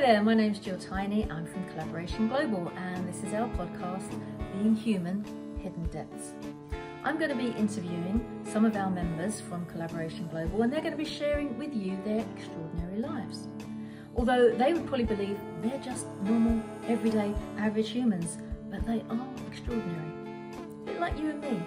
there, my name's Jill Tiny. I'm from Collaboration Global, and this is our podcast, Being Human, Hidden Depths. I'm going to be interviewing some of our members from Collaboration Global, and they're going to be sharing with you their extraordinary lives. Although they would probably believe they're just normal, everyday, average humans, but they are extraordinary. A bit like you and me.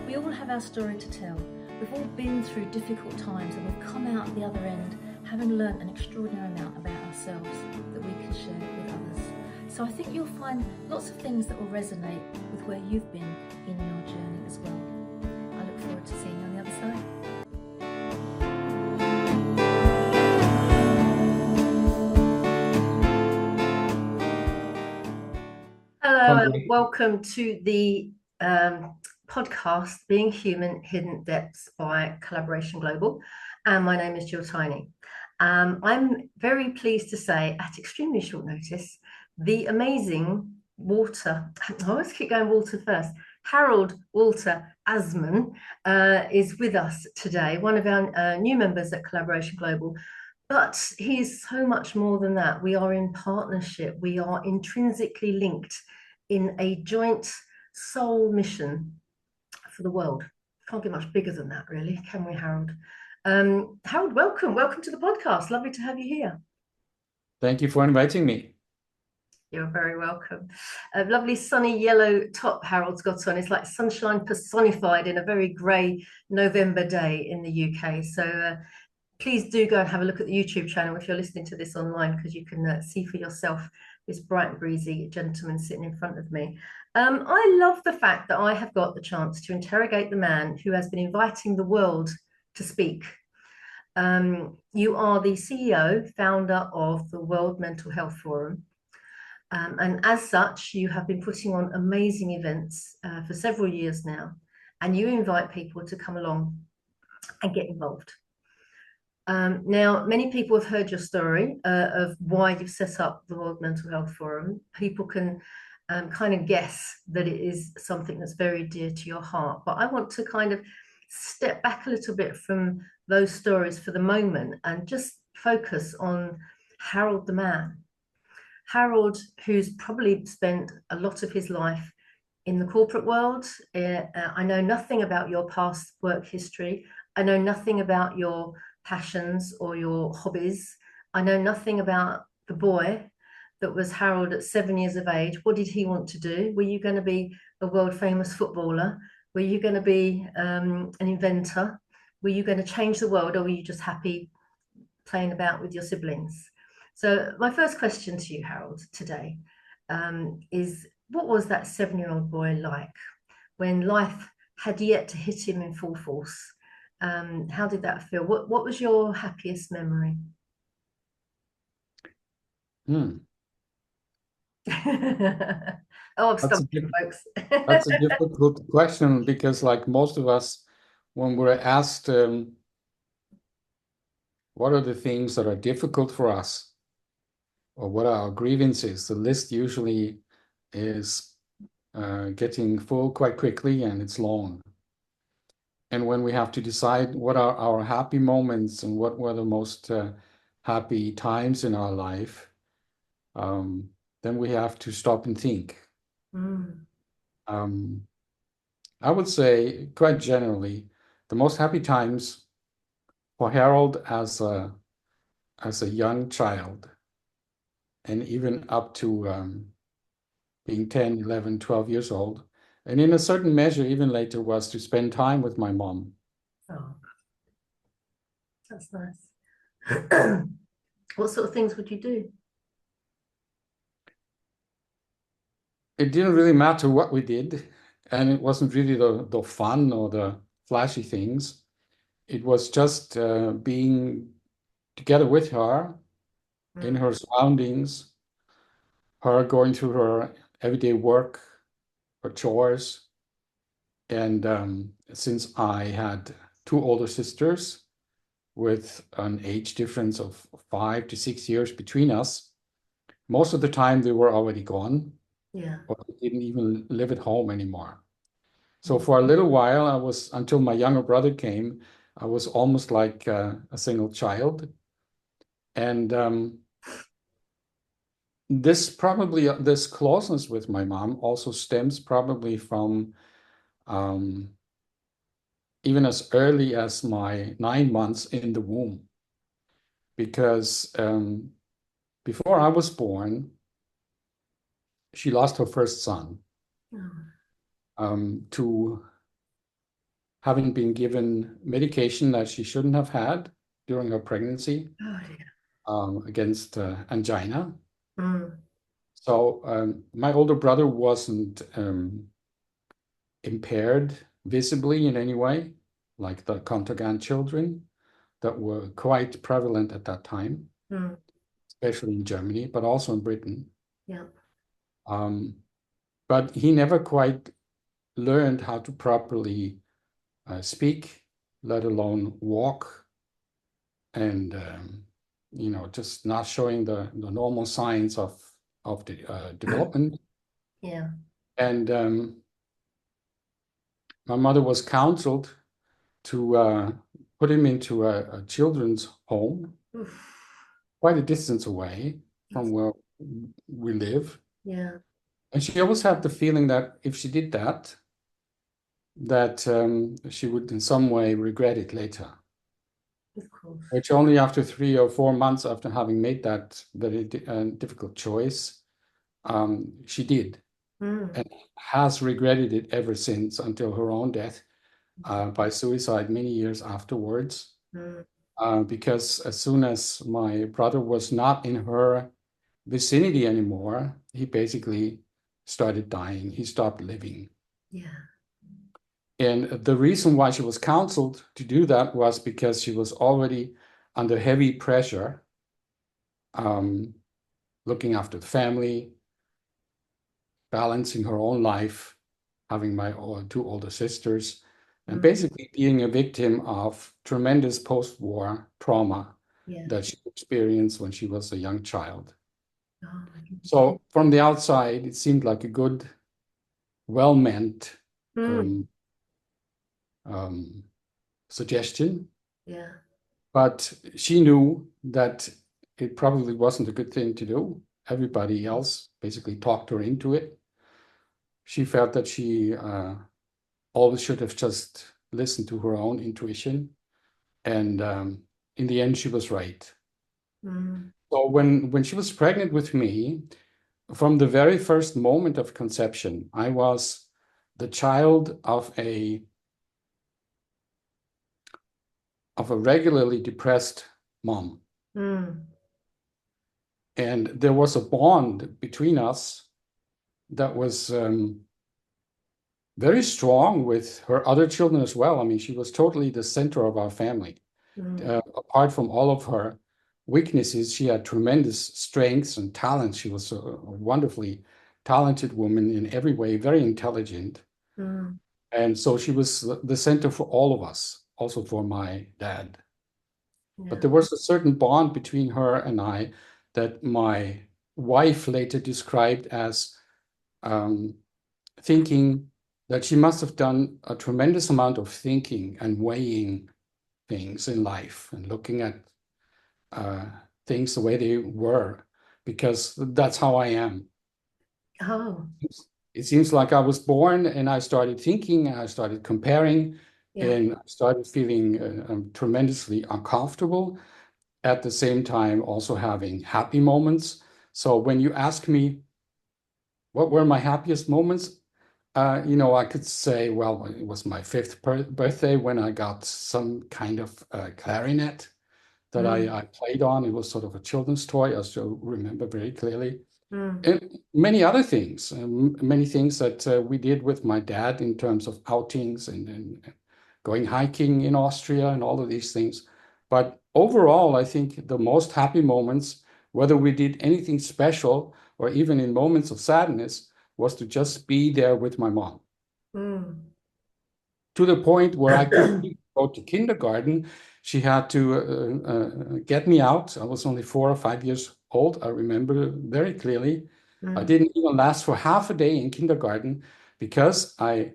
We all have our story to tell. We've all been through difficult times, and we've come out the other end having learned an extraordinary amount about ourselves that we can share with others. So I think you'll find lots of things that will resonate with where you've been in your journey as well. I look forward to seeing you on the other side. Hello and welcome to the podcast Being Human, Hidden Depths by Collaboration Global. And my name is Jill Tiny. I'm very pleased to say, at extremely short notice, the amazing I always keep going Walter first, Harald Walter Azmann is with us today, one of our new members at Collaboration Global. But he is so much more than that. We are in partnership. We are intrinsically linked in a joint soul mission for the world. Can't get much bigger than that, really, can we, Harald? Harald, welcome to the podcast. Lovely to have you here. Thank you for inviting me. You're very welcome. A lovely sunny yellow top Harold's got on. It's like sunshine personified in a very grey November day in the UK. So please do go and have a look at the YouTube channel if you're listening to this online, because you can see for yourself this bright and breezy gentleman sitting in front of me. I love the fact that I have got the chance to interrogate the man who has been inviting the world to speak. You are the CEO, founder of the World Mental Health Forum. And as such, you have been putting on amazing events for several years now, and you invite people to come along and get involved. Now, many people have heard your story of why you've set up the World Mental Health Forum. People can kind of guess that it is something that's very dear to your heart. But I want to kind of step back a little bit from those stories for the moment and just focus on Harald the man. Harald, who's probably spent a lot of his life in the corporate world. I know nothing about your past work history. I know nothing about your passions or your hobbies. I know nothing about the boy that was Harald at 7 years of age. What did he want to do? Were you going to be a world famous footballer? Were you going to be an inventor? Were you going to change the world, or were you just happy playing about with your siblings? So my first question to you, Harald, today is, what was that 7-year-old boy like when life had yet to hit him in full force? How did that feel? What was your happiest memory? Oh, I'm stumping, folks. That's a difficult question, because like most of us, when we're asked what are the things that are difficult for us, or what are our grievances, the list usually is getting full quite quickly, and it's long. And when we have to decide what are our happy moments and what were the most happy times in our life, then we have to stop and think. I would say, quite generally, the most happy times for Harald as a young child, and even up to being 10, 11, 12 years old, and in a certain measure even later, was to spend time with my mom. Oh, that's nice. What sort of things would you do? It didn't really matter what we did, and it wasn't really the fun or the flashy things. It was just being together with her in her surroundings, her going through her everyday work, her chores. And since I had 2 older sisters with an age difference of 5 to 6 years between us, most of the time they were already gone. Yeah. Or they didn't even live at home anymore. So for a little while, until my younger brother came, I was almost like a single child. And this closeness with my mom also stems probably from um, even as early as my 9 months in the womb, because before I was born, she lost her first son Oh, to having been given medication that she shouldn't have had during her pregnancy oh dear. against angina. Mm. So my older brother wasn't impaired visibly in any way, like the Contagan children that were quite prevalent at that time, Mm. especially in Germany, but also in Britain. Yeah. Um, but he never quite learned how to properly speak, let alone walk, and just not showing the normal signs of the development. Yeah. And my mother was counseled to put him into a children's home, Oof. quite a distance away from That's- where we live. Yeah. And she always had the feeling that if she did that, that she would in some way regret it later. Of course. Which only after 3 or 4 months after having made that very difficult choice, she did, Mm. and has regretted it ever since until her own death by suicide many years afterwards. Mm. Because as soon as my brother was not in her vicinity anymore, he basically started dying. He stopped living. Yeah. And the reason why she was counseled to do that was because she was already under heavy pressure, um, looking after the family, balancing her own life, having my two older sisters, and Mm. basically being a victim of tremendous post-war trauma Yeah. that she experienced when she was a young child. Oh my goodness. So from the outside, it seemed like a good, well-meant Mm. um, um, suggestion, Yeah. but she knew that it probably wasn't a good thing to do. Everybody else basically talked her into it. She felt that she always should have just listened to her own intuition. And in the end, she was right. Mm. So when she was pregnant with me, from the very first moment of conception, I was the child of a regularly depressed mom. Mm. And there was a bond between us that was very strong with her other children as well. I mean, she was totally the center of our family. Mm. Apart from all of her weaknesses, she had tremendous strengths and talents. She was a wonderfully talented woman in every way, very intelligent. Mm. And so she was the center for all of us, also for my dad. But Yeah. there was a certain bond between her and I that my wife later described as um, thinking that she must have done a tremendous amount of thinking and weighing things in life and looking at uh, things the way they were, because that's how I am. Oh. It seems like I was born and I started thinking, and I started comparing, Yeah. and I started feeling tremendously uncomfortable, at the same time also having happy moments. So when you ask me what were my happiest moments, I could say, well, it was my fifth birthday when I got some kind of clarinet that Mm. I played on. It was sort of a children's toy. I still remember very clearly. Mm. And many other things, many things that we did with my dad in terms of outings and going hiking in Austria and all of these things. But overall, I think the most happy moments, whether we did anything special or even in moments of sadness, was to just be there with my mom, Mm. to the point where I couldn't even go to kindergarten. She had to get me out. I was only 4 or 5 years old. I remember very clearly. I Mm. didn't even last for half a day in kindergarten because I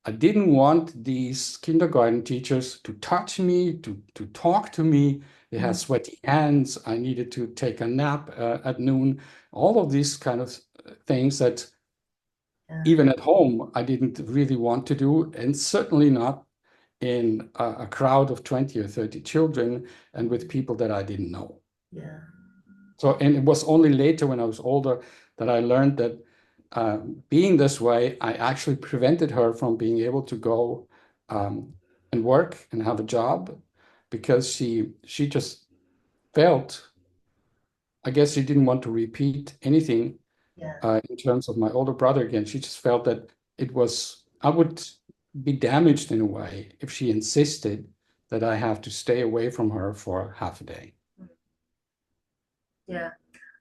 I didn't want these kindergarten teachers to touch me, to talk to me. They had sweaty hands. I needed to take a nap at noon. All of these kind of things that Yeah. even at home I didn't really want to do, and certainly not in a crowd of 20 or 30 children and with people that I didn't know. Yeah. So, and it was only later when I was older that I learned that being this way, I actually prevented her from being able to go and work and have a job because she just felt, I guess she didn't want to repeat anything Yeah. in terms of my older brother again. She just felt that I would be damaged in a way if she insisted that I have to stay away from her for half a day. Yeah.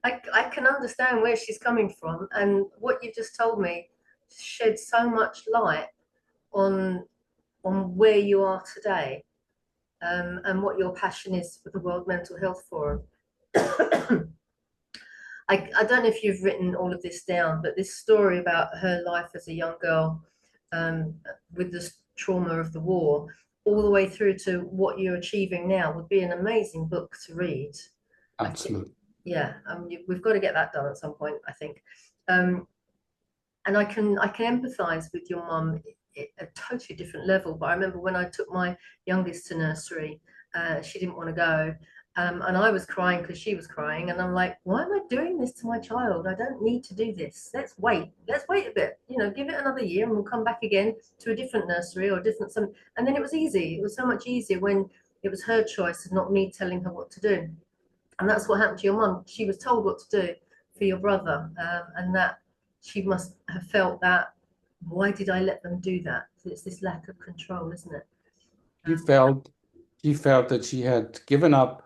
I can understand where she's coming from, and what you just told me sheds so much light on where you are today, and what your passion is for the World Mental Health Forum. I don't know if you've written all of this down, but this story about her life as a young girl, um, with the trauma of the war, all the way through to what you're achieving now, would be an amazing book to read. I think, Absolutely. yeah, we've got to get that done at some point, I think. Um, and I can empathize with your mum at a totally different level. But I remember when I took my youngest to nursery, she didn't want to go. And I was crying because she was crying, and I'm like, why am I doing this to my child? I don't need to do this. Let's wait. Let's wait a bit. Give it another year, and we'll come back again to a different nursery or different some. And then it was easy. It was so much easier when it was her choice and not me telling her what to do. And that's what happened to your mum. She was told what to do for your brother, and that she must have felt that. Why did I let them do that? It's this lack of control, isn't it? She felt she felt that she had given up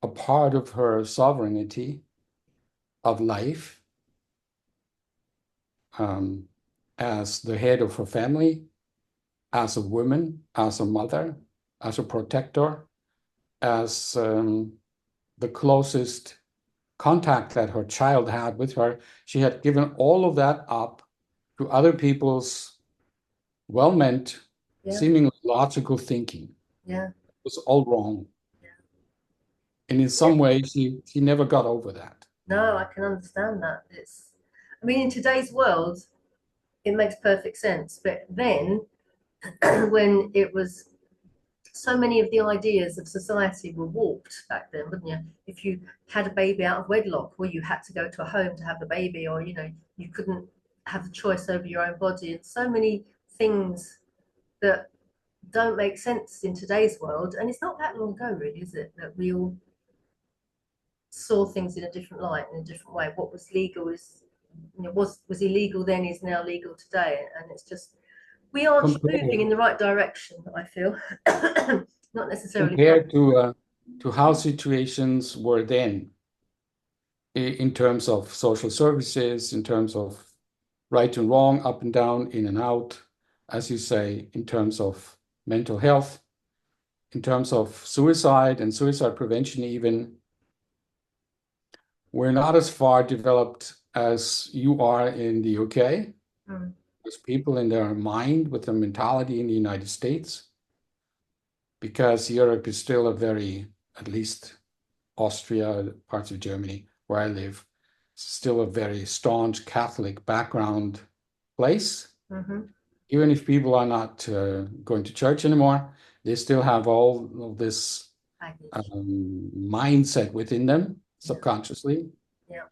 a part of her sovereignty of life um, as the head of her family, as a woman, as a mother, as a protector, as the closest contact that her child had with her. She had given all of that up to other people's well-meant, Yeah, seemingly logical thinking. yeah, It was all wrong. And in yeah. some ways, she never got over that. No, I can understand that. I mean, in today's world, it makes perfect sense. But then, when it was so many of the ideas of society were warped back then, wouldn't you? If you had a baby out of wedlock, well, you had to go to a home to have the baby, or you couldn't have the choice over your own body, and so many things that don't make sense in today's world. And it's not that long ago, really, is it, that we all saw things in a different light, in a different way. What was legal was illegal then is now legal today, and it's just we are moving in Compared, the right direction. I feel, not necessarily compared to how situations were then in terms of social services, in terms of right and wrong, up and down, in and out, as you say, in terms of mental health, in terms of suicide and suicide prevention, even. We're not as far developed as you are in the UK. Mm. There's people in their mind with the mentality in the United States, because Europe is still a very, at least Austria, parts of Germany where I live, still a very staunch Catholic background place. Mm-hmm. Even if people are not going to church anymore, they still have all of this Baggage. mindset within them Yeah, subconsciously. yeah.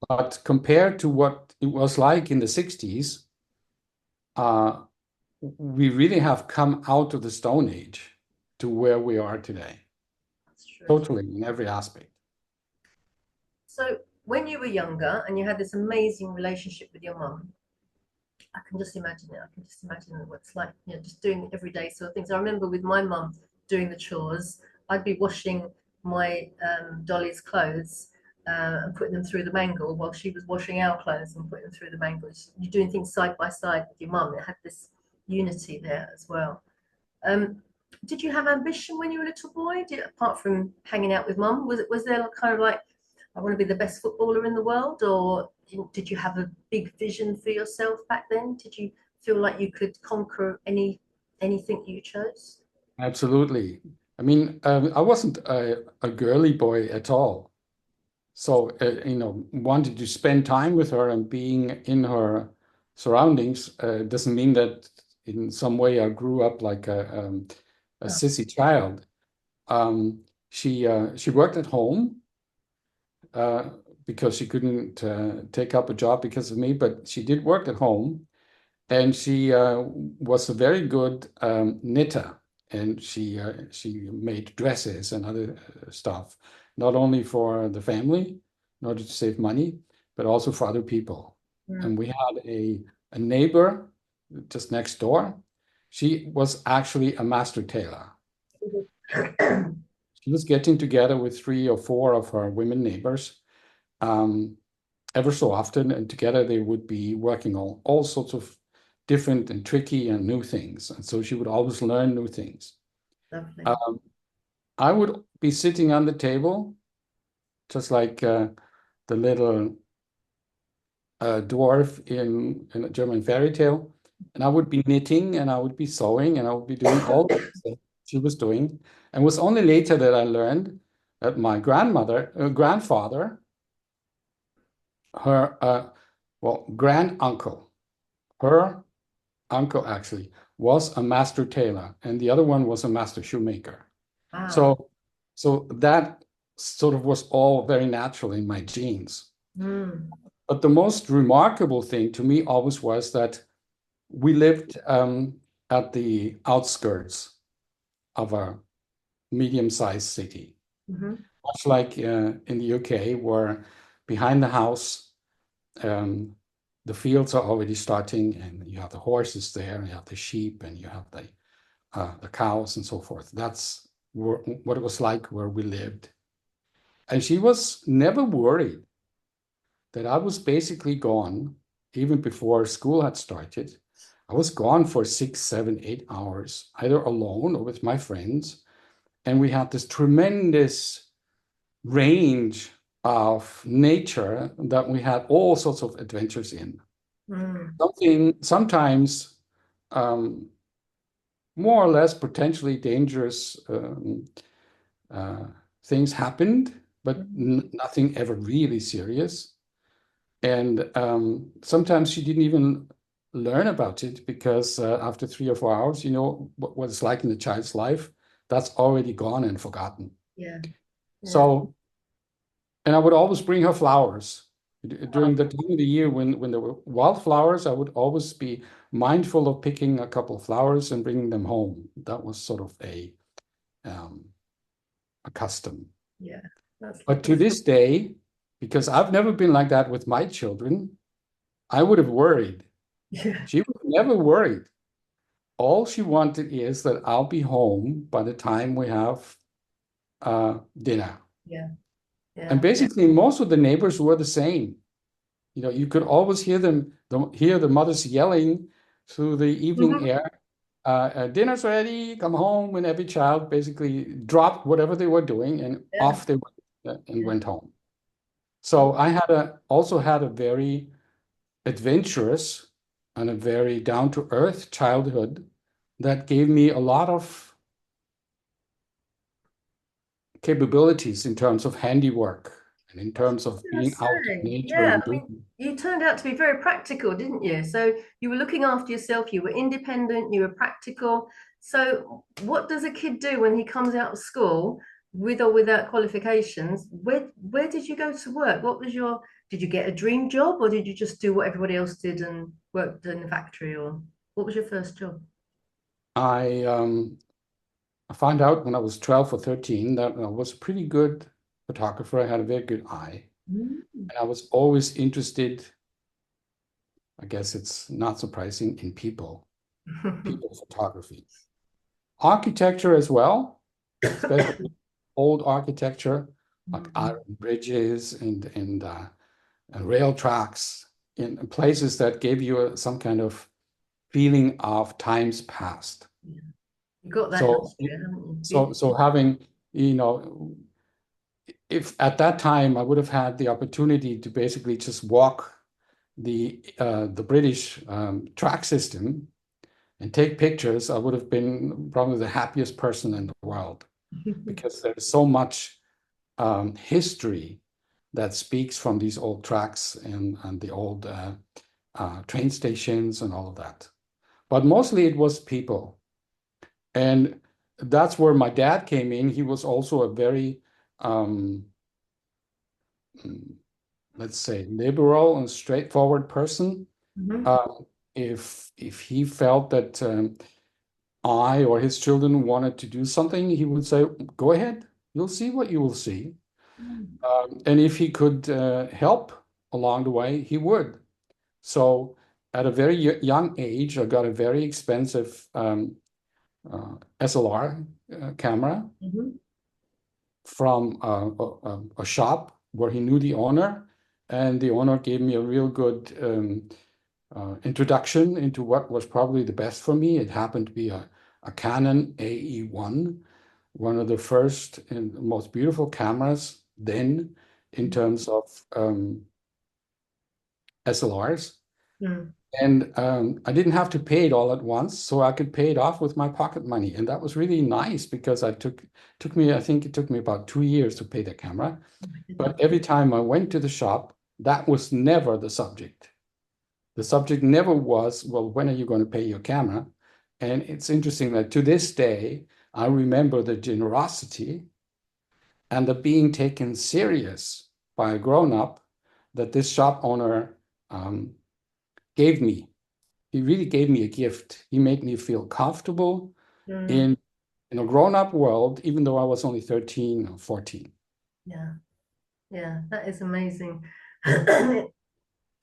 But compared to what it was like in the 60s, uh, we really have come out of the Stone Age to where we are today, That's true. totally in every aspect. So when you were younger and you had this amazing relationship with your mum, I can just imagine it. I can just imagine what it's like, just doing everyday sort of things. I remember with my mum doing the chores, I'd be washing my Dolly's clothes and putting them through the mangle while she was washing our clothes and putting them through the mangle. You're doing things side by side with your mum. It had this unity there as well. Um, did you have ambition when you were a little boy? Apart from hanging out with mum, was there kind of like, I want to be the best footballer in the world, or did you have a big vision for yourself back then? Did you feel like you could conquer anything you chose? Absolutely. I mean, I wasn't a girly boy at all. So, wanting to spend time with her and being in her surroundings doesn't mean that in some way I grew up like a Oh, sissy child. She worked at home uh, because she couldn't take up a job because of me, but she did work at home, and she was a very good knitter, and she made dresses and other stuff, not only for the family in order to save money, but also for other people. mm. And we had a neighbor just next door. She was actually a master tailor. She was getting together with three or four of her women neighbors um, ever so often, and together they would be working on all sorts of different and tricky and new things. And so she would always learn new things. Lovely. Um, I would be sitting on the table, just like the little dwarf in a German fairy tale, and I would be knitting and I would be sewing and I would be doing all the things that she was doing. And it was only later that I learned that my grandfather, her, well, granduncle, her uncle actually was a master tailor, and the other one was a master shoemaker. Wow. So, so that sort of was all very natural in my genes. Mm. But the most remarkable thing to me always was that we lived at the outskirts of a medium-sized city, Hmm. much like in the UK, where behind the house the fields are already starting, and you have the horses there, and you have the sheep, and you have the cows and so forth. That's what it was like where we lived. And she was never worried that I was basically gone, even before school had started. I was gone for 6, 7, 8 hours, either alone or with my friends. And we had this tremendous range of nature that we had all sorts of adventures in. Mm. Sometimes um, more or less potentially dangerous uh, things happened, but Mm. nothing ever really serious. And sometimes she didn't even learn about it because after 3 or 4 hours, you know what it's like in a child's life, that's already gone and forgotten. Yeah. Yeah. So, and I would always bring her flowers. During the time of the year when there were wildflowers, I would always be mindful of picking a couple of flowers and bringing them home. That was sort of um, a custom. Yeah. That's But to lovely. this day, because I've never been like that with my children, I would have worried. Yeah. She was never worried. All she wanted is that I'll be home by the time we have dinner. Yeah. And Yeah. basically, most of the neighbors were the same. You know, you could always hear hear the mothers yelling through the evening Mhm. air, dinner's ready, come home, and every child basically dropped whatever they were doing and Yeah. off they went and Yeah. went home. So I also had a very adventurous and a very down-to-earth childhood that gave me a lot of capabilities in terms of handiwork and in I was terms of just going to being out in say, nature yeah, and I mean, doing. you turned out to be very practical, didn't you? So you were looking after yourself, you were independent, you were practical. So what does a kid do when he comes out of school with or without qualifications? Where did you go to work? Did you get a dream job or did you just do what everybody else did and worked in the factory, or what was your first job? I found out when I was 12 or 13 that I was a pretty good photographer. I had a very good eye. Mm. And I was always interested, I guess it's not surprising, in people photography. Architecture as well, especially old architecture, like Mm. iron bridges and rail tracks in places that gave you some kind of feeling of times past. Yeah. You got that in So, Austria, haven't you? so having, you know, if at that time I would have had the opportunity to basically just walk the British track system and take pictures, I would have been probably the happiest person in the world, because there's so much history that speaks from these old tracks and the old train stations and all of that. But mostly it was people. And that's where my dad came in. He was also a very, let's say, liberal and straightforward person. Mhm. If he felt that I or his children wanted to do something, he would say, "Go ahead, you'll see what you will see." Mm. And if he could help along the way, he would. So at a very young age, I got a very expensive SLR camera Mhm. from a shop where he knew the owner, and the owner gave me a real good introduction into what was probably the best for me. It happened to be a Canon AE1, one of the first and most beautiful cameras then in terms of SLRs. Mm. And I didn't have to pay it all at once, so I could pay it off with my pocket money. And that was really nice, because I think it took me about 2 years to pay the camera. Oh my goodness. But every time I went to the shop, that was never the subject. The subject never was, well, when are you going to pay your camera? And it's interesting that to this day, I remember the generosity and the being taken serious by a grown-up that this shop owner gave me. He really gave me a gift. He made me feel comfortable Mm. in a grown-up world, even though I was only 13 or 14. Yeah, yeah, that is amazing.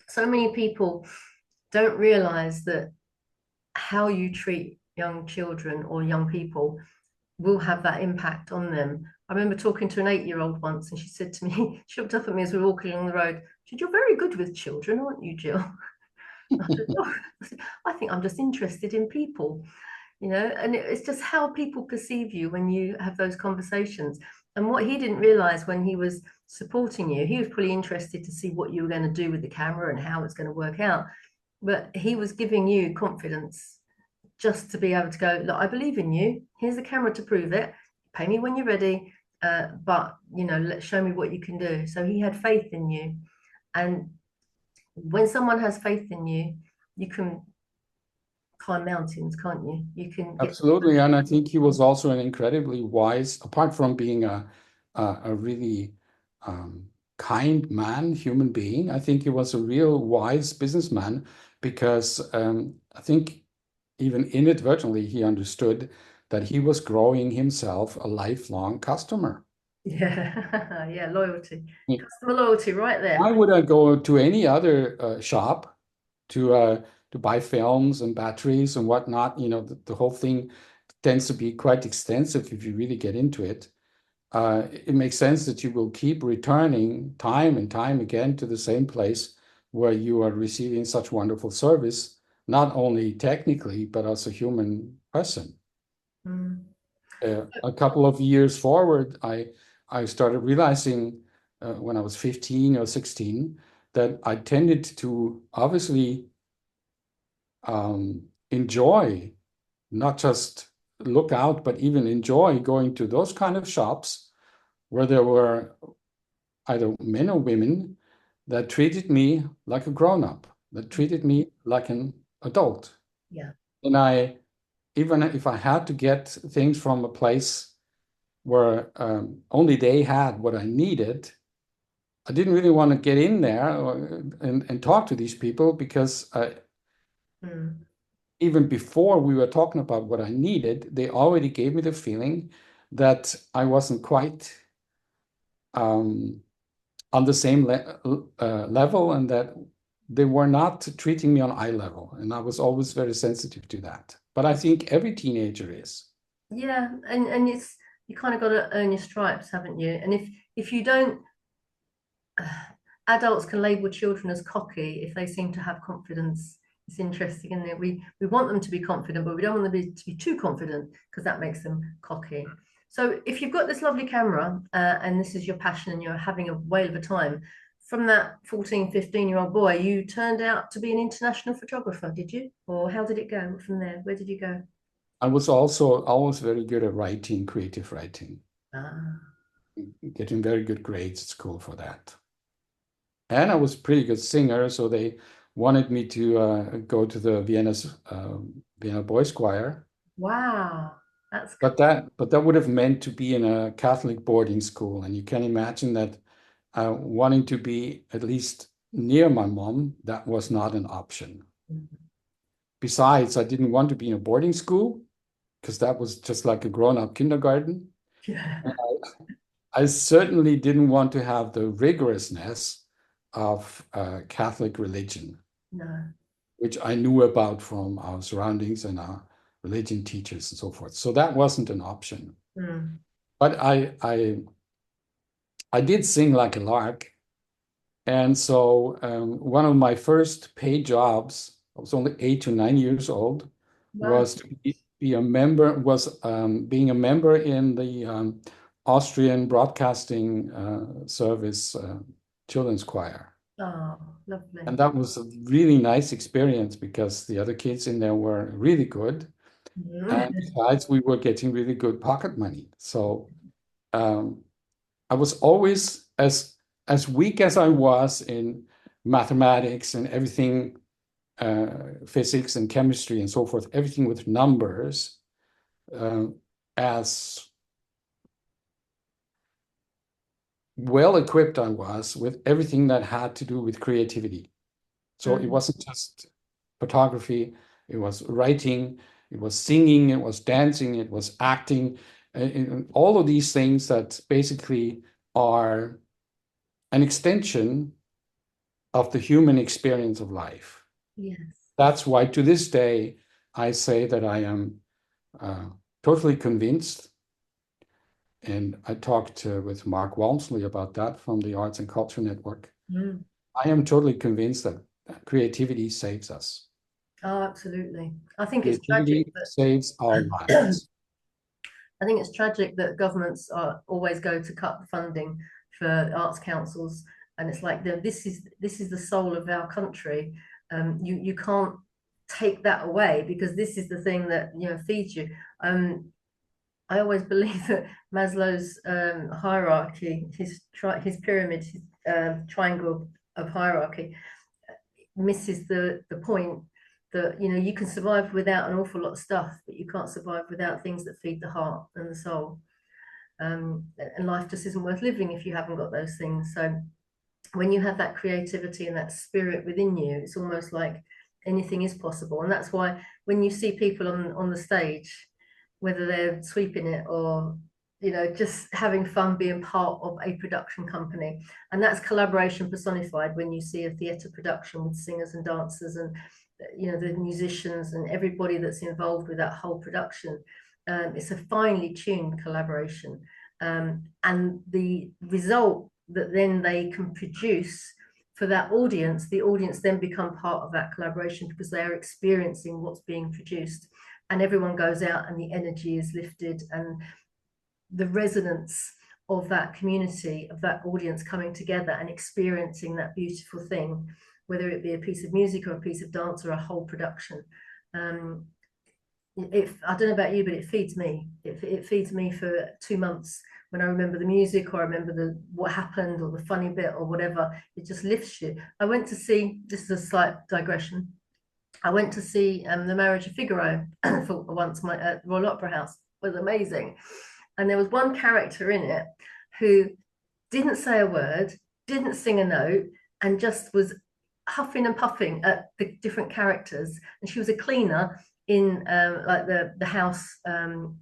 So many people don't realize that how you treat young children or young people will have that impact on them. I remember talking to an 8-year-old once, and she said to me, she looked up at me as we were walking along the road. She said, "You're very good with children, aren't you, Jill?" I said, "Oh," I think I'm just interested in people, and it's just how people perceive you when you have those conversations. And what he didn't realize when he was supporting you, he was pretty interested to see what you were going to do with the camera and how it's going to work out. But he was giving you confidence just to be able to go, "Look, I believe in you. Here's the camera to prove it. Pay me when you're ready. But let's show me what you can do." So he had faith in you. And when someone has faith in you, you can climb mountains, can't you? You can get. Absolutely. And I think he was also an incredibly wise, apart from being a really kind man, human being. I think he was a real wise businessman, because I think even inadvertently he understood that he was growing himself a lifelong customer. Yeah, yeah, loyalty, I mean, customer loyalty, right why there. would I go to any other shop to buy films and batteries and whatnot? The whole thing tends to be quite extensive if you really get into it. It makes sense that you will keep returning time and time again to the same place where you are receiving such wonderful service, not only technically, but as a human person. Mm. A couple of years forward, I started realizing when I was 15 or 16 that I tended to obviously enjoy, not just look out, but even enjoy going to those kind of shops where there were either men or women that treated me like a grown-up, that treated me like an adult. Yeah. And even if I had to get things from a place where only they had what I needed, I didn't really want to get in there and talk to these people, because Mm. even before we were talking about what I needed, they already gave me the feeling that I wasn't quite on the same level, and that they were not treating me on eye level. And I was always very sensitive to that. But I think every teenager is. Yeah, and it's you kind of got to earn your stripes, haven't you? And if you don't, adults can label children as cocky if they seem to have confidence. It's interesting, isn't it? We want them to be confident, but we don't want them to be too confident, because that makes them cocky. So if you've got this lovely camera and this is your passion and you're having a whale of a time, from that 14, 15-year-old boy, you turned out to be an international photographer, did you? Or how did it go from there? Where did you go? I was also always very good at writing, creative writing, Ah, getting very good grades at school for that. And I was a pretty good singer, so they wanted me to go to the Vienna Boys Choir. wow, that's But that would have meant to be in a Catholic boarding school, and you can imagine that wanting to be at least near my mom, that was not an option. cool. Besides, I didn't want to be in a boarding school because that was just like a grown-up kindergarten. Yeah, I certainly didn't want to have the rigorousness of Catholic religion, no. which I knew about from our surroundings and our religion teachers and so forth. So that wasn't an option. Mm. But I did sing like a lark. And so one of my first paid jobs, I was only 8 to 9 years old, Wow. was to be a member, was being a member in the Austrian Broadcasting Service children's choir. Oh, lovely. And that was a really nice experience because the other kids in there were really good. And Mm. besides, we were getting really good pocket money. So um, I was always as weak as I was in mathematics and everything, physics and chemistry and so forth, everything with numbers, as well equipped I was with everything that had to do with creativity. So it Mm. wasn't just photography, it was writing, it was singing, it was dancing, it was acting, and all of these things that basically are an extension of the human experience of life. Yes. That's why to this day, I say that I am totally convinced. And I talked with Mark Walmsley about that from the Arts and Culture Network. Mm. I am totally convinced that creativity saves us. Oh, absolutely. I think it's tragic Creativity saves our that lives. I think it's tragic that governments are always go to cut funding for arts councils, and it's like this is the soul of our country. You can't take that away because this is the thing that feeds you. I always believe that Maslow's hierarchy, his pyramid, his triangle of hierarchy, misses the point that you can survive without an awful lot of stuff, but you can't survive without things that feed the heart and the soul. And life just isn't worth living if you haven't got those things. So when you have that creativity and that spirit within you, it's almost like anything is possible. And that's why when you see people on the stage, whether they're sweeping it or just having fun being part of a production company, and that's collaboration personified when you see a theatre production with singers and dancers and the musicians and everybody that's involved with that whole production. It's a finely tuned collaboration, and the result that then they can produce for that audience, the audience then become part of that collaboration because they are experiencing what's being produced, and everyone goes out and the energy is lifted, and the resonance of that community, of that audience coming together and experiencing that beautiful thing, whether it be a piece of music or a piece of dance or a whole production. I don't know about you, but it feeds me. It feeds me for 2 months when I remember the music or I remember what happened or the funny bit or whatever. It just lifts you. I went to see, this is a slight digression. I went to see The Marriage of Figaro for once at Royal Opera House. It was amazing. And there was one character in it who didn't say a word, didn't sing a note, and just was huffing and puffing at the different characters. And she was a cleaner in like the house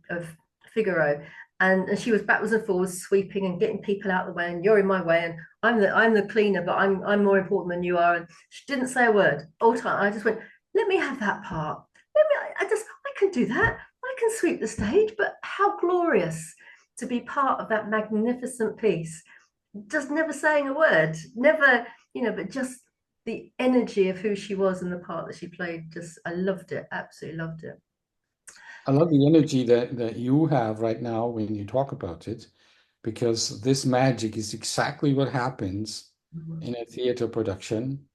of Figaro. And she was backwards and forwards sweeping and getting people out of the way, and you're in my way, and I'm the cleaner, but I'm more important than you are. And she didn't say a word all the time. I just went, let me have that part. I can do that. I can sweep the stage, but how glorious to be part of that magnificent piece. Just never saying a word, never, but just the energy of who she was and the part that she played. Just, I loved it, absolutely loved it. I love the energy that you have right now when you talk about it, because this magic is exactly what happens Mhm. in a theater production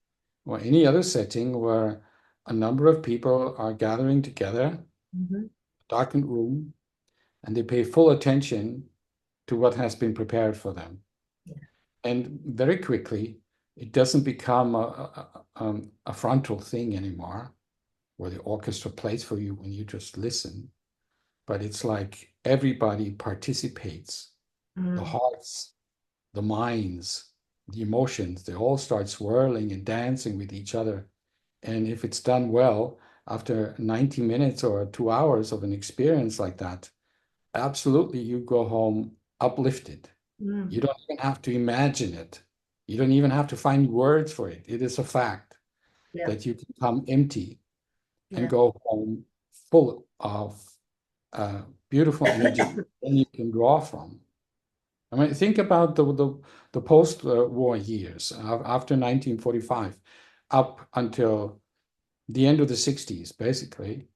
or any other setting where a number of people are gathering together, Mhm. darkened room, and they pay full attention to what has been prepared for them. Yeah. And very quickly, it doesn't become a frontal thing anymore, where the orchestra plays for you when you just listen. But it's like everybody participates. The Mm. hearts, the minds, the emotions, they all start swirling and dancing with each other. And if it's done well, after 90 minutes or 2 hours of an experience like that, absolutely you go home uplifted. You Mm. don't even have to imagine it. You don't even have to find words for it. It is a fact Yeah. that you can come empty and Yeah. go home full of beautiful energy and you can draw from. I mean, think about the post-war years after 1945 up until the end of the 60s, basically.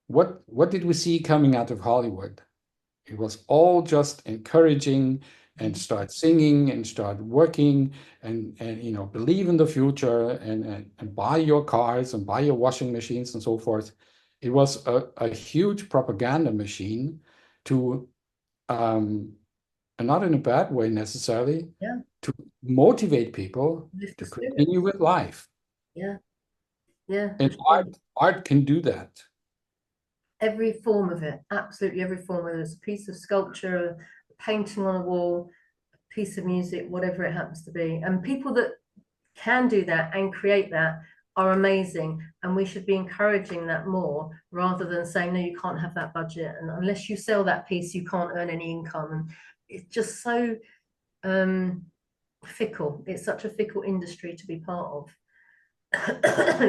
What did we see coming out of Hollywood? It was all just encouraging and Mm. start singing and start working and you know believe in the future and buy your cars and buy your washing machines and so forth. It was a huge propaganda machine to and not in a bad way necessarily, Yeah. to motivate people Lift the to continue spirits. with life. Yeah. Yeah, for And sure. art can do that. Every form of it, absolutely every form, whether it's a piece of sculpture, a painting on a wall, a piece of music, whatever it happens to be. And people that can do that and create that are amazing. And we should be encouraging that more rather than saying, no, you can't have that budget. And unless you sell that piece, you can't earn any income. And it's just so um, fickle. It's such a fickle industry to be part of.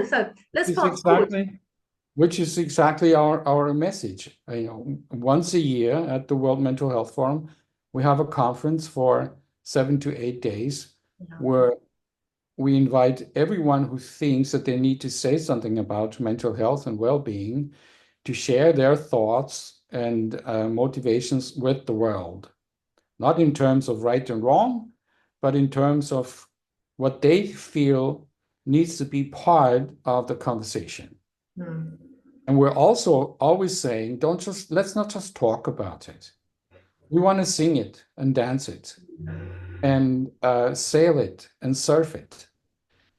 So let's It's fast forward. exactly which is exactly our message. You know, once a year at the World Mental Health Forum, we have a conference for 7 to 8 days Yeah. where we invite everyone who thinks that they need to say something about mental health and well-being to share their thoughts and motivations with the world, not in terms of right and wrong, but in terms of what they feel needs to be part of the conversation. Hmm. And we're also always saying, don't just let's not just talk about it. We want to sing it and dance it and sail it and surf it.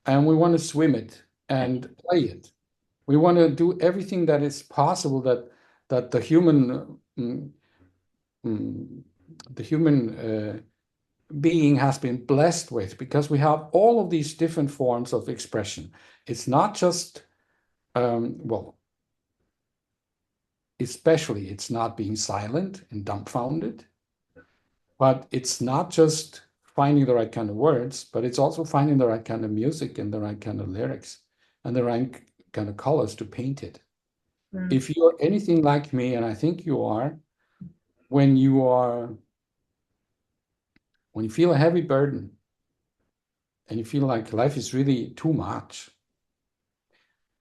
And we want to swim it and play it. We want to do everything that is possible that mm, the human being has been blessed with, because we have all of these different forms of expression. It's not just well, especially it's not being silent and dumbfounded, but it's not just finding the right kind of words, but it's also finding the right kind of music and the right kind of lyrics and the right kind of colors to paint it. Hmm. If you're anything like me, and I think you are, when you are when you feel a heavy burden and you feel like life is really too much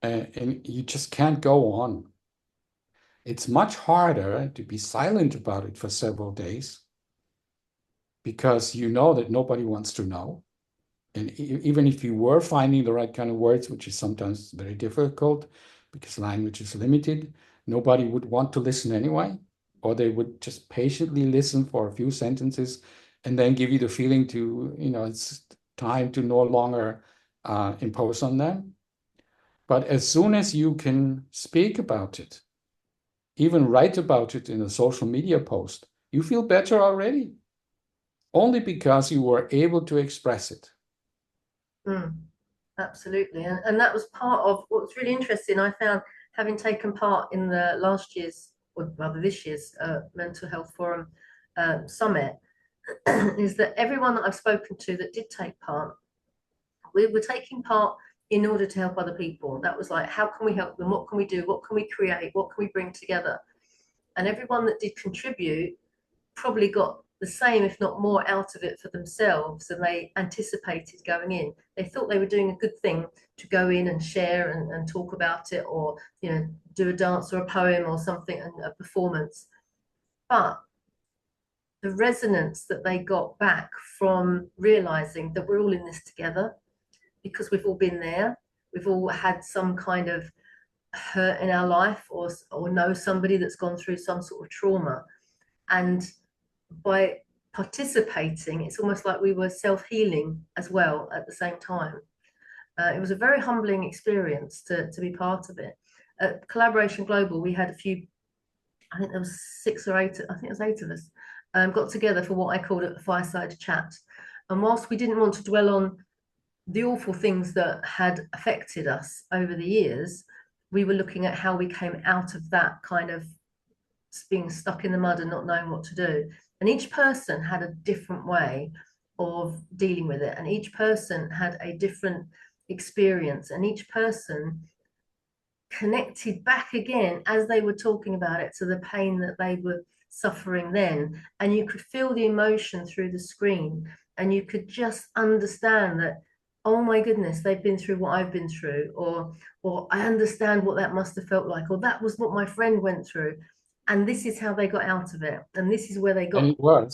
and you just can't go on, it's much harder to be silent about it for several days because you know that nobody wants to know. And even if you were finding the right kind of words, which is sometimes very difficult because language is limited, nobody would want to listen anyway, or they would just patiently listen for a few sentences and then give you the feeling to, you know, it's time to no longer impose on them. But as soon as you can speak about it, even write about it in a social media post, you feel better already, only because you were able to express it. Hmm. Absolutely. And that was part of what was really interesting. I found, having taken part in the last year's, or rather this year's, Mental Health Forum summit, is that everyone that I've spoken to that did take part, we were taking part in order to help other people. That was like, how can we help them? What can we do? What can we create? What can we bring together? And everyone that did contribute probably got the same, if not more, out of it for themselves than they anticipated going in. They thought they were doing a good thing to go in and share and talk about it, or do a dance or a poem or something, and a performance. But the resonance that they got back from realizing that we're all in this together, because we've all been there, we've all had some kind of hurt in our life, or know somebody that's gone through some sort of trauma. And by participating, it's almost like we were self-healing as well at the same time. It was a very humbling experience to be part of it. At Collaboration Global, we had a few, I think there was 6 or 8, I think it was 8 of us, got together for what I called a fireside chat. And whilst we didn't want to dwell on the awful things that had affected us over the years, we were looking at how we came out of that kind of being stuck in the mud and not knowing what to do. And each person had a different way of dealing with it. And each person had a different experience. And each person connected back again as they were talking about it to the pain that they were suffering then. And you could feel the emotion through the screen. And you could just understand that, oh my goodness, they've been through what I've been through, or I understand what that must have felt like, or that was what my friend went through. And this is how they got out of it. And this is where they And got.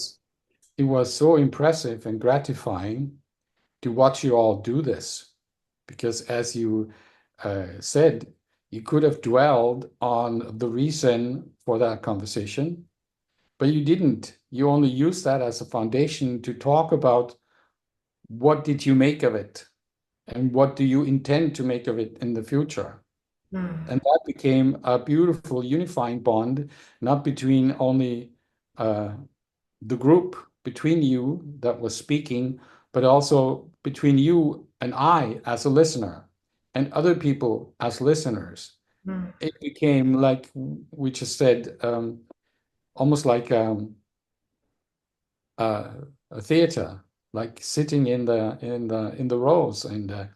it was so impressive and gratifying to watch you all do this, because as you said, you could have dwelled on the reason for that conversation, but you didn't. You only used that as a foundation to talk about what did you make of it and what do you intend to make of it in the future. And that became a beautiful unifying bond, not between only the group, between you that was speaking, but also between you and I as a listener and other people as listeners. It became, like we just said, almost like a theater, like sitting in the rows, and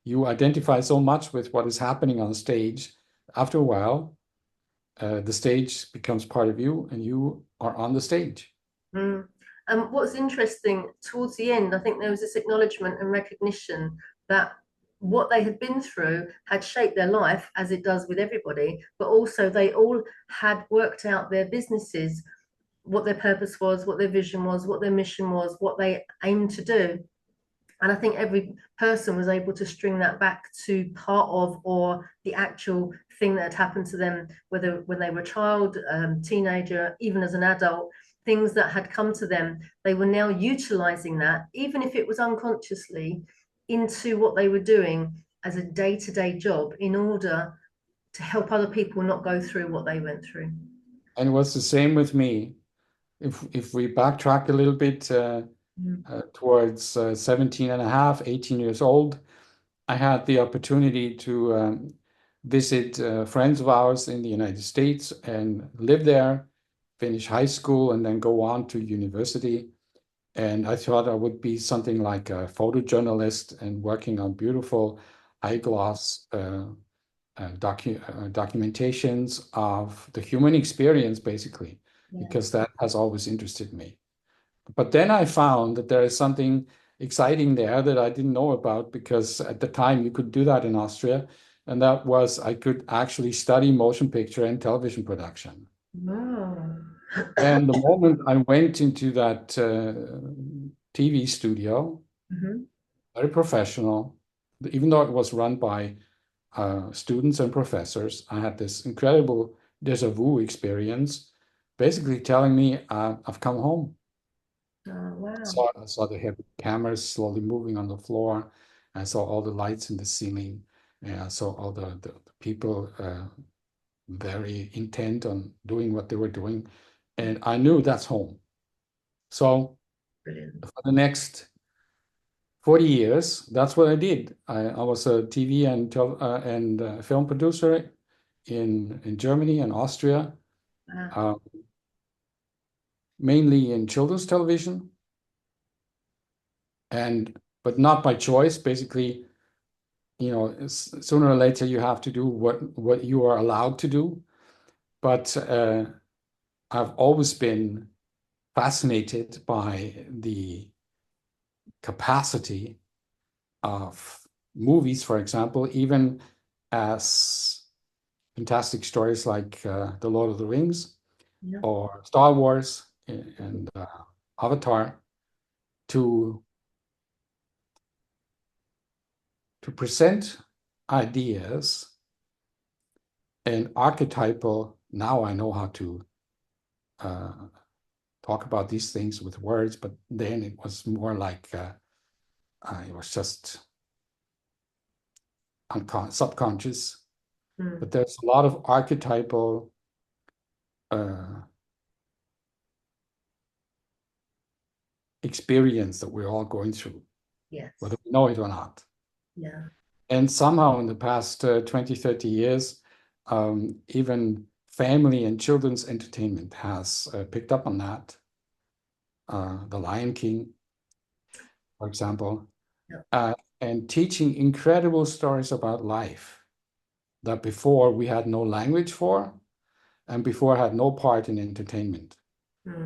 you identify so much with what is happening on stage. After a while, the stage becomes part of you, and you are on the stage. And what's interesting, towards the end, I think there was this acknowledgement and recognition that what they had been through had shaped their life, as it does with everybody, but also they all had worked out their businesses, what their purpose was, what their vision was, what their mission was, what they aimed to do. And I think every person was able to string that back to part of, or the actual thing that had happened to them, whether when they were a child, teenager, even as an adult, things that had come to them. They were now utilizing that, even if it was unconsciously, into what they were doing as a day-to-day job in order to help other people not go through what they went through. And it was the same with me. If we backtrack a little bit towards 17 and a half, 18 years old, I had the opportunity to visit friends of ours in the United States and live there, finish high school, and then go on to university. And I thought I would be something like a photojournalist and working on beautiful high gloss documentations of the human experience, basically, because that has always interested me. But then I found that there is something exciting there that I didn't know about, because at the time you could do that in Austria. And that was, I could actually study motion picture and television production. Wow. And the moment I went into that TV studio, very professional, even though it was run by students and professors, I had this incredible déjà vu experience, basically telling me I've come home. Oh, wow. I saw the heavy cameras slowly moving on the floor. I saw all the lights in the ceiling. And I saw all the people very intent on doing what they were doing. And I knew that's home. So Brilliant. for the next 40 years, that's what I did. I was a TV and film producer in Germany and Austria, Wow. mainly in children's television, but not by choice. Basically, sooner or later you have to do what you are allowed to do. But I've always been fascinated by the capacity of movies, for example, even as fantastic stories like The Lord of the Rings Yeah. or Star Wars, and avatar to present ideas and archetypal. Now I know how to talk about these things with words, but then it was more like it was just subconscious. But there's a lot of archetypal experience that we're all going through, Yes. whether we know it or not. Yeah. And somehow in the past 20, 30 years, even family and children's entertainment has picked up on that. The Lion King, for example, Yeah. and teaching incredible stories about life that before we had no language for and before had no part in entertainment.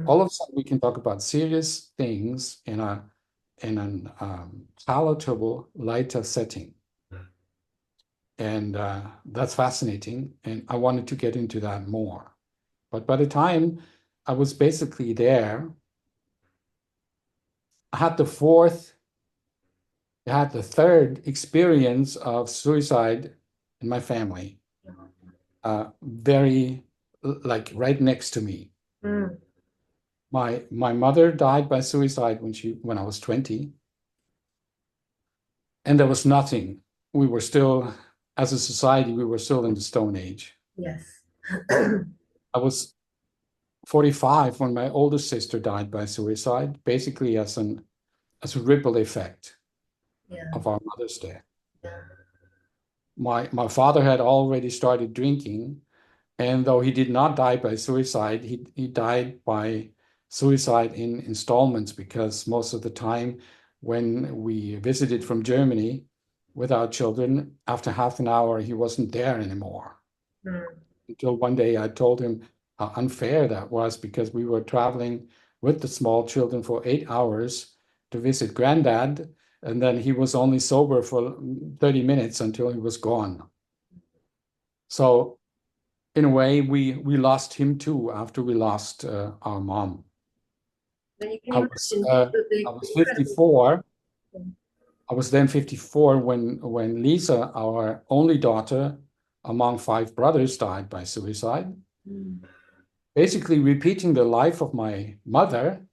All of a sudden we can talk about serious things in an palatable, lighter setting. And that's fascinating. And I wanted to get into that more. But by the time I was basically there, I had the third experience of suicide in my family, very like right next to me. My mother died by suicide when I was 20, and there was nothing. We were still, as a society, we were still in the Stone Age. Yes. I was 45 when my oldest sister died by suicide, basically as a ripple effect of our mother's death. Yeah. My father had already started drinking, and though he did not die by suicide, he died by suicide in installments, because most of the time when we visited from Germany with our children, after half an hour, he wasn't there anymore. Until one day I told him how unfair that was, because we were traveling with the small children for 8 hours to visit granddad, and then he was only sober for 30 minutes until he was gone. So in a way, we lost him too after we lost our mom. I was 54. I was then 54 when Lisa, our only daughter among 5 brothers, died by suicide. Basically repeating the life of my mother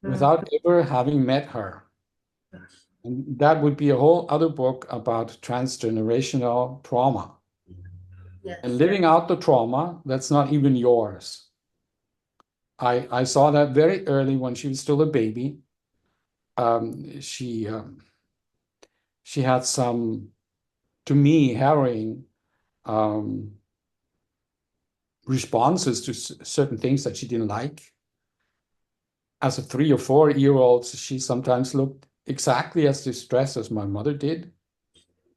without ever having met her. And that would be a whole other book about transgenerational trauma. Yes. And living out the trauma that's not even yours. I saw that very early when she was still a baby. She had some, to me, harrowing responses to certain things that she didn't like. As a 3 or 4-year-old, she sometimes looked exactly as distressed as my mother did.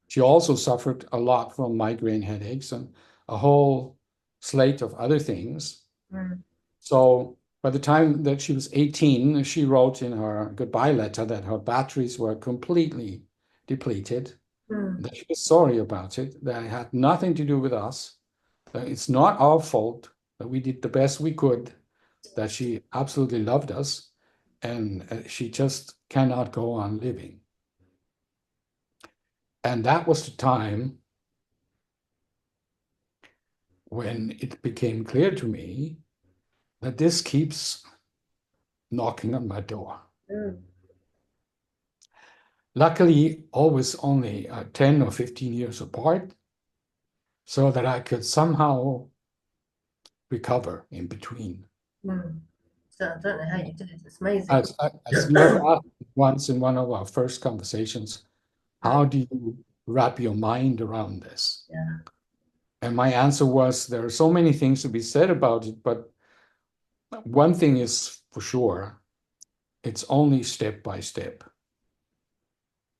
She also suffered a lot from migraine headaches and a whole slate of other things. So by the time that she was 18, she wrote in her goodbye letter that her batteries were completely depleted, that she was sorry about it, that it had nothing to do with us, that it's not our fault, that we did the best we could, that she absolutely loved us, and she just cannot go on living. And that was the time when it became clear to me that this keeps knocking on my door. Luckily, always only 10 or 15 years apart, so that I could somehow recover in between. So I don't know how you did it. It's amazing. As you have asked once in one of our first conversations, how do you wrap your mind around this? Yeah. And my answer was, there are so many things to be said about it, but one thing is for sure, it's only step by step.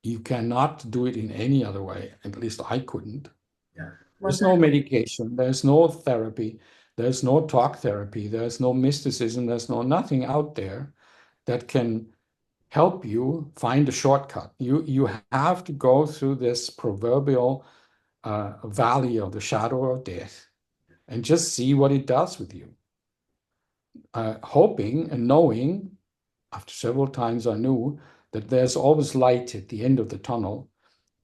You cannot do it in any other way. At least I couldn't. Yeah. There's no medication, there's no therapy, there's no talk therapy, there's no mysticism, there's no nothing out there that can help you find a shortcut. You have to go through this proverbial valley of the shadow of death and just see what it does with you. hoping and knowing, after several times I knew that there's always light at the end of the tunnel.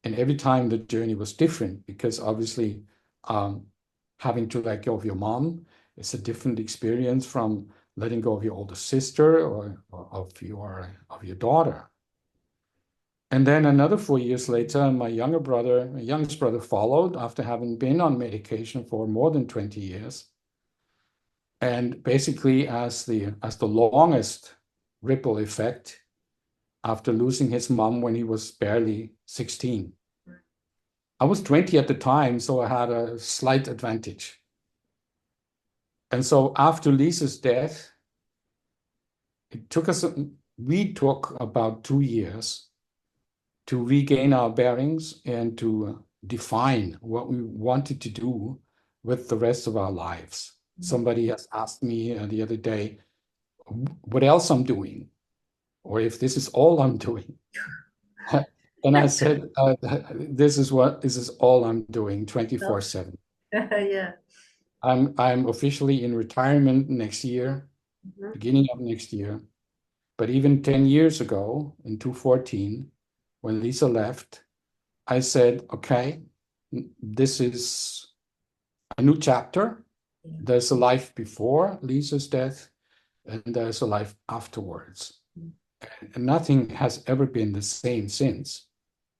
And every time the journey was different, because obviously having to let go of your mom is a different experience from letting go of your older sister or of your daughter. And then another 4 years later, my youngest brother followed after having been on medication for more than 20 years. And basically as the longest ripple effect after losing his mom when he was barely 16. I was 20 at the time, so I had a slight advantage. And so after Lisa's death, we took about 2 years to regain our bearings and to define what we wanted to do with the rest of our lives. Somebody has asked me the other day, what else I'm doing, or if this is all I'm doing. And I said, this is all I'm doing 24/7. Yeah. I'm officially in retirement next year, beginning of next year. But even 10 years ago, in 2014, when Lisa left, I said, okay, this is a new chapter. Yeah. There's a life before Lisa's death, and there's a life afterwards. And nothing has ever been the same since.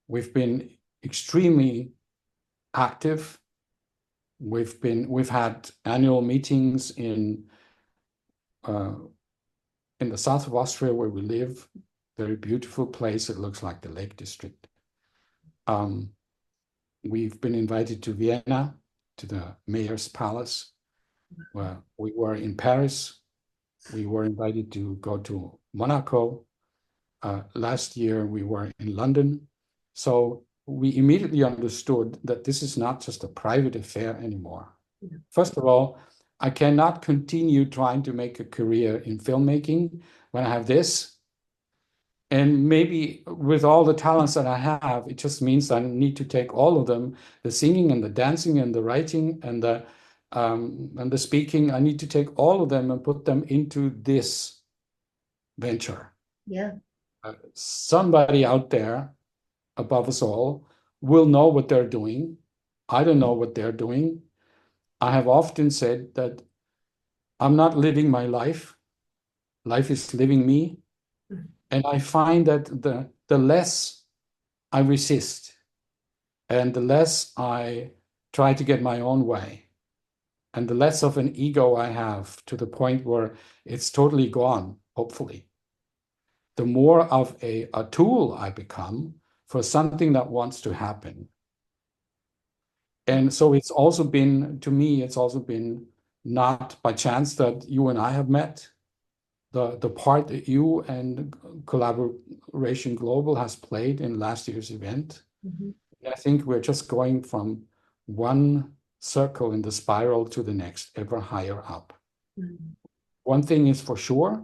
We've been extremely active. We've had annual meetings in the south of Austria where we live. Very beautiful place. It looks like the Lake District. We've been invited to Vienna, to the mayor's palace. Where we were in Paris. We were invited to go to Monaco. Last year we were in London. So we immediately understood that this is not just a private affair anymore. Yeah. First of all, I cannot continue trying to make a career in filmmaking when I have this. And maybe with all the talents that I have, it just means I need to take all of them, the singing and the dancing and the writing and the speaking, I need to take all of them and put them into this venture. Yeah. Somebody out there above us all will know what they're doing. I don't know what they're doing. I have often said that I'm not living my life. Life is living me. And I find that the less I resist and the less I try to get my own way and the less of an ego I have to the point where it's totally gone, hopefully, the more of a tool I become for something that wants to happen. And so it's also been, to me, it's also been not by chance that you and I have met. The part that you and Collaboration Global has played in last year's event. Mm-hmm. I think we're just going from one circle in the spiral to the next, ever higher up. Mm-hmm. One thing is for sure,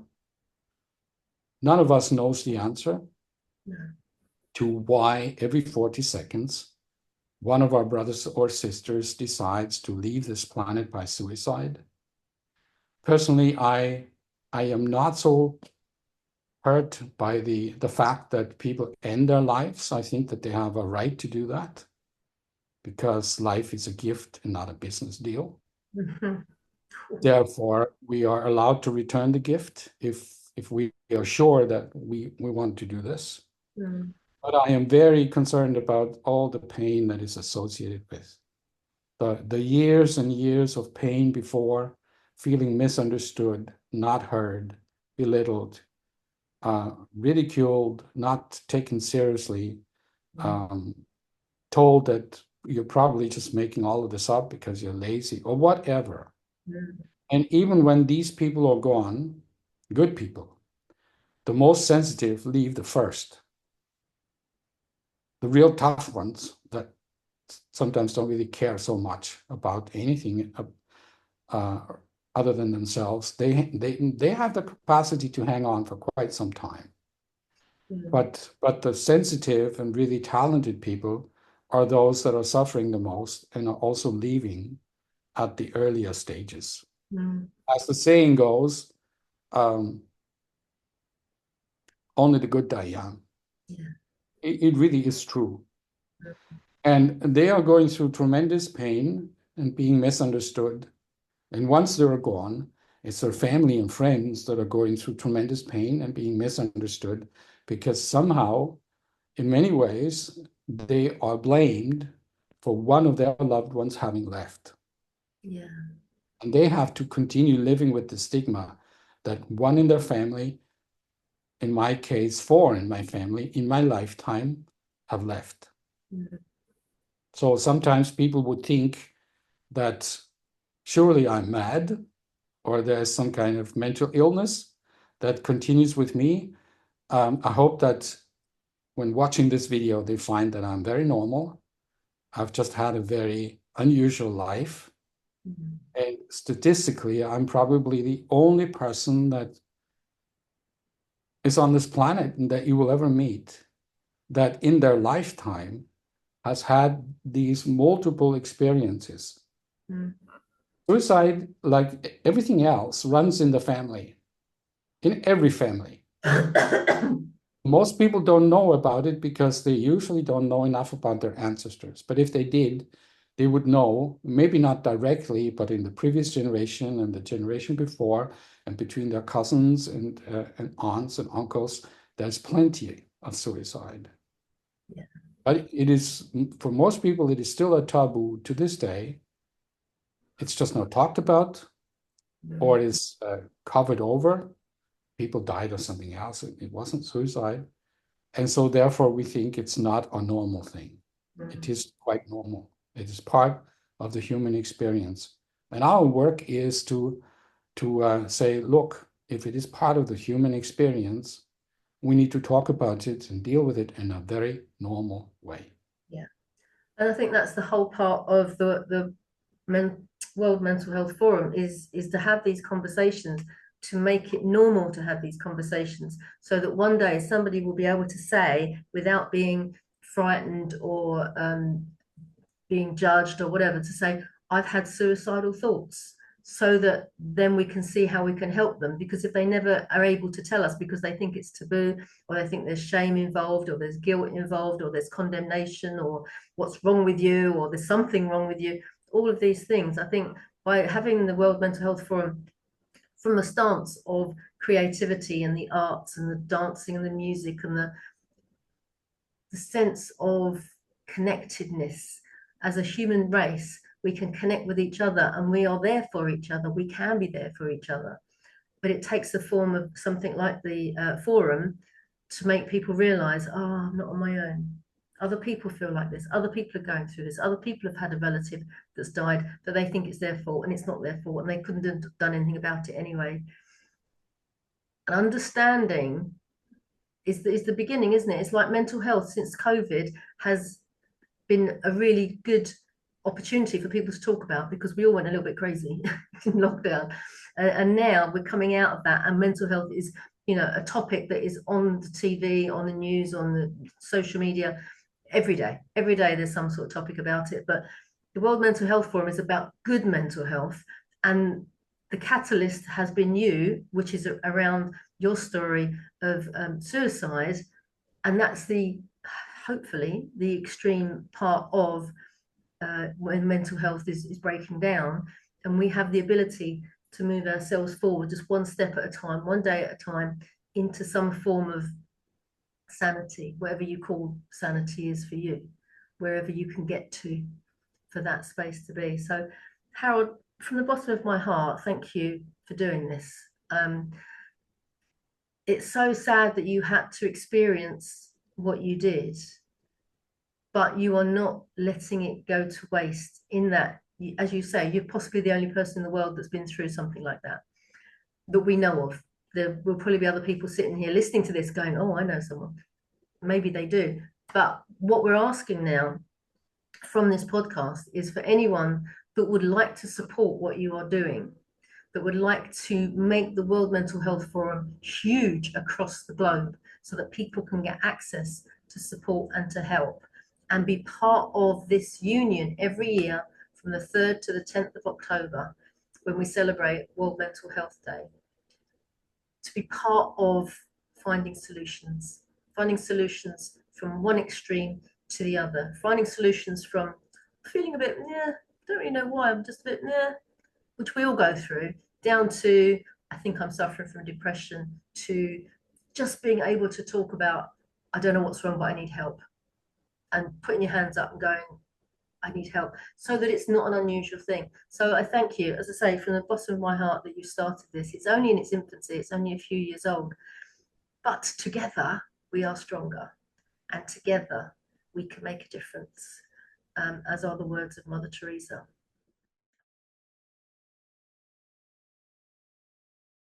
none of us knows the answer to why every 40 seconds one of our brothers or sisters decides to leave this planet by suicide. Personally, I am not so hurt by the fact that people end their lives. I think that they have a right to do that because life is a gift and not a business deal. Mm-hmm. Therefore, we are allowed to return the gift if we are sure that we want to do this. Mm. But I am very concerned about all the pain that is associated with the years and years of pain before, feeling misunderstood, not heard, belittled, ridiculed, not taken seriously, told that you're probably just making all of this up because you're lazy or whatever. And even when these people are gone, good people, the most sensitive leave the first. The real tough ones that sometimes don't really care so much about anything other than themselves, they have the capacity to hang on for quite some time. But the sensitive and really talented people are those that are suffering the most and are also leaving at the earlier stages. As the saying goes, um, only the good die young. Yeah. It really is true. And they are going through tremendous pain and being misunderstood. And once they're gone, it's their family and friends that are going through tremendous pain and being misunderstood because somehow, in many ways, they are blamed for one of their loved ones having left. Yeah. And they have to continue living with the stigma that one in their family, in my case, four in my family, in my lifetime, have left. Mm. So sometimes people would think that surely I'm mad or there's some kind of mental illness that continues with me. I hope that when watching this video, they find that I'm very normal. I've just had a very unusual life. Mm. And statistically, I'm probably the only person that is on this planet and that you will ever meet that in their lifetime has had these multiple experiences. Mm. Suicide, like everything else, runs in the family, in every family. Most people don't know about it because they usually don't know enough about their ancestors. But if they did, they would know, maybe not directly, but in the previous generation and the generation before, and between their cousins and aunts and uncles, there's plenty of suicide. Yeah. But it is, for most people, it is still a taboo to this day. It's just not talked about, or it is covered over. People died of something else. It wasn't suicide. And so therefore we think it's not a normal thing. It Mm. is quite normal. It is part of the human experience. And our work is to say, look, if it is part of the human experience, we need to talk about it and deal with it in a very normal way. Yeah. And I think that's the whole part of the Men World Mental Health Forum is to have these conversations, to make it normal to have these conversations, so that one day somebody will be able to say without being frightened or being judged or whatever, to say, I've had suicidal thoughts, so that then we can see how we can help them. Because if they never are able to tell us because they think it's taboo, or they think there's shame involved, or there's guilt involved, or there's condemnation, or what's wrong with you, or there's something wrong with you, all of these things, I think by having the World Mental Health Forum from a stance of creativity and the arts and the dancing and the music and the sense of connectedness as a human race, we can connect with each other and we are there for each other. We can be there for each other. But it takes the form of something like the forum to make people realize, oh, I'm not on my own. Other people feel like this. Other people are going through this. Other people have had a relative that's died that they think it's their fault and it's not their fault and they couldn't have done anything about it anyway. And understanding is the beginning, isn't it? It's like mental health since COVID has been a really good opportunity for people to talk about, because we all went a little bit crazy in lockdown, and now we're coming out of that, and mental health is, you know, a topic that is on the TV, on the news, on the social media every day. Every day there's some sort of topic about it. But the World Mental Health Forum is about good mental health, and the catalyst has been you, which is around your story of suicide, and that's the hopefully the extreme part of when mental health is breaking down, and we have the ability to move ourselves forward just one step at a time, one day at a time, into some form of sanity, whatever you call sanity is for you, wherever you can get to for that space to be. So, Harold, from the bottom of my heart, thank you for doing this. It's so sad that you had to experience what you did, but you are not letting it go to waste, in that, as you say, you're possibly the only person in the world that's been through something like that we know of. There will probably be other people sitting here listening to this going, oh, I know someone. Maybe they do. But what we're asking now from this podcast is for anyone that would like to support what you are doing, that would like to make the World Mental Health Forum huge across the globe so that people can get access to support and to help, and be part of this union every year from the 3rd to the 10th of October when we celebrate World Mental Health Day. to be part of finding solutions from one extreme to the other, finding solutions from feeling a bit, yeah, don't really know why, I'm just a bit, yeah, which we all go through, down to, I think I'm suffering from depression, to just being able to talk about, I don't know what's wrong, but I need help. And putting your hands up and going, I need help, so that it's not an unusual thing. So I thank you, as I say, from the bottom of my heart that you started this. It's only in its infancy, it's only a few years old, but together we are stronger, and together we can make a difference, as are the words of Mother Teresa.